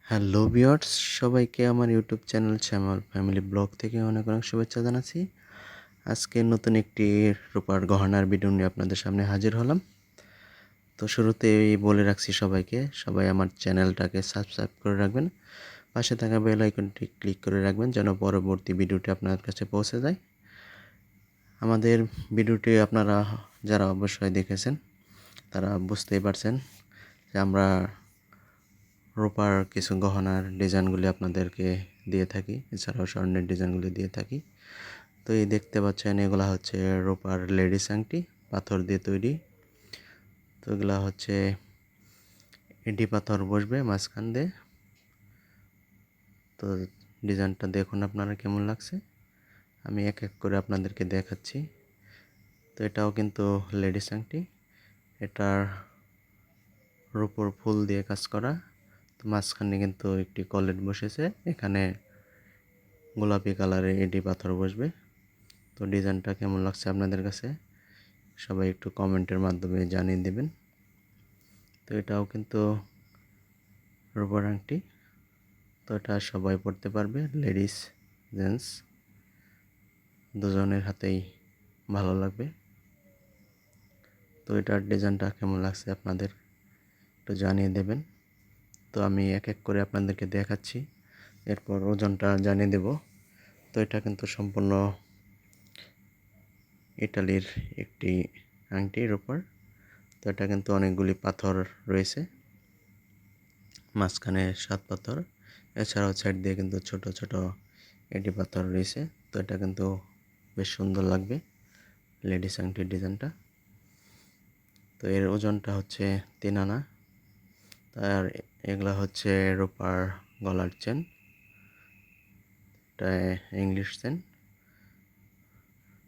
Hello viewers, সবাইকে আমার YouTube channel শ্যামল family blog থেকে অনেক অনেক শুভেচ্ছা জানাচ্ছি। আজকে নতুন একটি রূপার গহনার ভিডিও নিয়ে আপনাদের সামনে হাজির হলাম। তো শুরুতেই বলে রাখছি সবাইকে, সবাই আমার চ্যানেলটাকে সাবস্ক্রাইব করে রাখবেন, পাশে থাকা বেল আইকনটি ক্লিক করে রাখবেন যেন পরবর্তী ভিডিওটি আপনার কাছে পৌঁছে যায়। আমাদের ভিডিওটি আপনারা যারা অবশ্যই দেখেছেন তারা বুঝতেই পারছেন যে আমরা রূপার কিছু গহনার ডিজাইনগুলি আপনাদেরকে দিয়ে থাকি, এছাড়াও স্বর্ণের ডিজাইনগুলি দিয়ে থাকি। তো এই দেখতে পাচ্ছেন এগুলা হচ্ছে রূপার লেডিস আংটি, পাথর দিয়ে তৈরি। তো এগুলা হচ্ছে ইটি পাথর বসবে মাঝখান দিয়ে। তো ডিজাইনটা দেখুন আপনারা কেমন লাগছে, আমি এক এক করে আপনাদেরকে দেখাচ্ছি। তো এটাও কিন্তু লেডিস আংটি, এটার রূপোর ফুল দিয়ে কাজ করা। তো মাঝখানে কিন্তু একটি কলেট বসেছে, এখানে গোলাপি কালারের ইটি পাথর বসবে। তো ডিজাইনটা কেমন লাগছে আপনাদের কাছে সবাই একটু কমেন্টের মাধ্যমে জানিয়ে দেবেন। তো এটাও কিন্তু রূপার আংটি, তো এটা সবাই পড়তে পারবে, লেডিস জেন্টস দুজনের হাতেই ভালো লাগবে। তো এটার ডিজাইনটা কেমন লাগছে আপনাদের একটু জানিয়ে দেবেন। তো আমি এক এক করে আপনাদেরকে দেখাচ্ছি, এরপর ওজনটা জানিয়ে দেব। তো এটা কিন্তু সম্পূর্ণ ইটালির একটি আংটির উপর। তো এটা কিন্তু অনেকগুলি পাথর রয়েছে, মাঝখানে 7 পাথর, এছাড়াও সাইড দিয়ে কিন্তু ছোট ছোট এটি পাথর রয়েছে। তো এটা কিন্তু বেশ সুন্দর লাগবে লেডিস আংটির ডিজাইনটা। তো এর ওজনটা হচ্ছে 3 আনা। আর এগুলা হচ্ছে রূপার গলার চেন, এটা ইংলিশ চেন।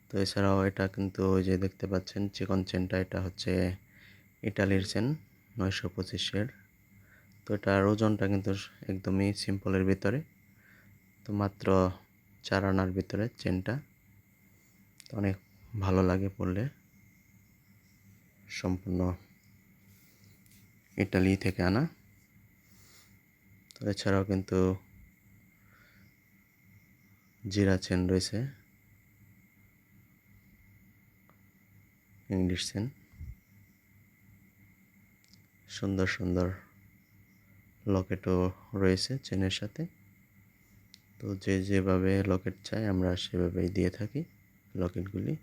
তো এছাড়াও এটা কিন্তু ওই যে দেখতে পাচ্ছেন চিকন চেনটা, এটা হচ্ছে ইটালির চেন 925-এর। তো এটার ওজনটা কিন্তু একদমই সিম্পলের ভিতরে, তো মাত্র 4 আনার ভিতরে চেনটা। অনেক ভালো লাগে পরলে, সম্পূর্ণ ইটালি থেকে আনা। তো এছাড়াও কিন্তু জিরা চেন রয়েছে, ইংলিশ চেন। সুন্দর সুন্দর লকেটও রয়েছে চেনের সাথে। তো যে যেভাবে লকেট চাই আমরা সেভাবেই দিয়ে থাকি লকেটগুলি।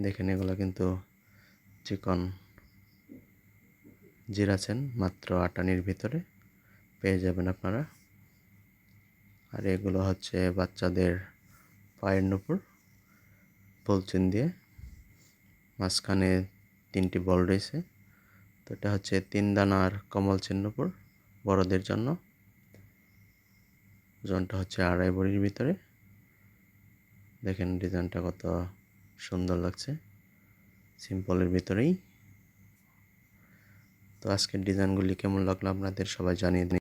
দেখেন এগুলো কিন্তু চিকন জিরা চেন, মাত্র 8 আনির ভিতরে পেয়ে যাবেন আপনারা। আর এগুলো হচ্ছে বাচ্চাদের পায়ের নুপুর, বলচেন দিয়ে মাঝখানে 3টি বল রয়েছে। তো এটা হচ্ছে 3 দানার কমল চেন নুপুর বড়দের জন্য, ওজনটা হচ্ছে 2.5 ভরির ভিতরে। দেখেন ডিজাইনটা কত সুন্দর লাগছে, সিম্পলের ভিতরেই। তো আজকের ডিজাইনগুলি কেমন লাগলো আপনাদের সবাই জানিয়ে দিন।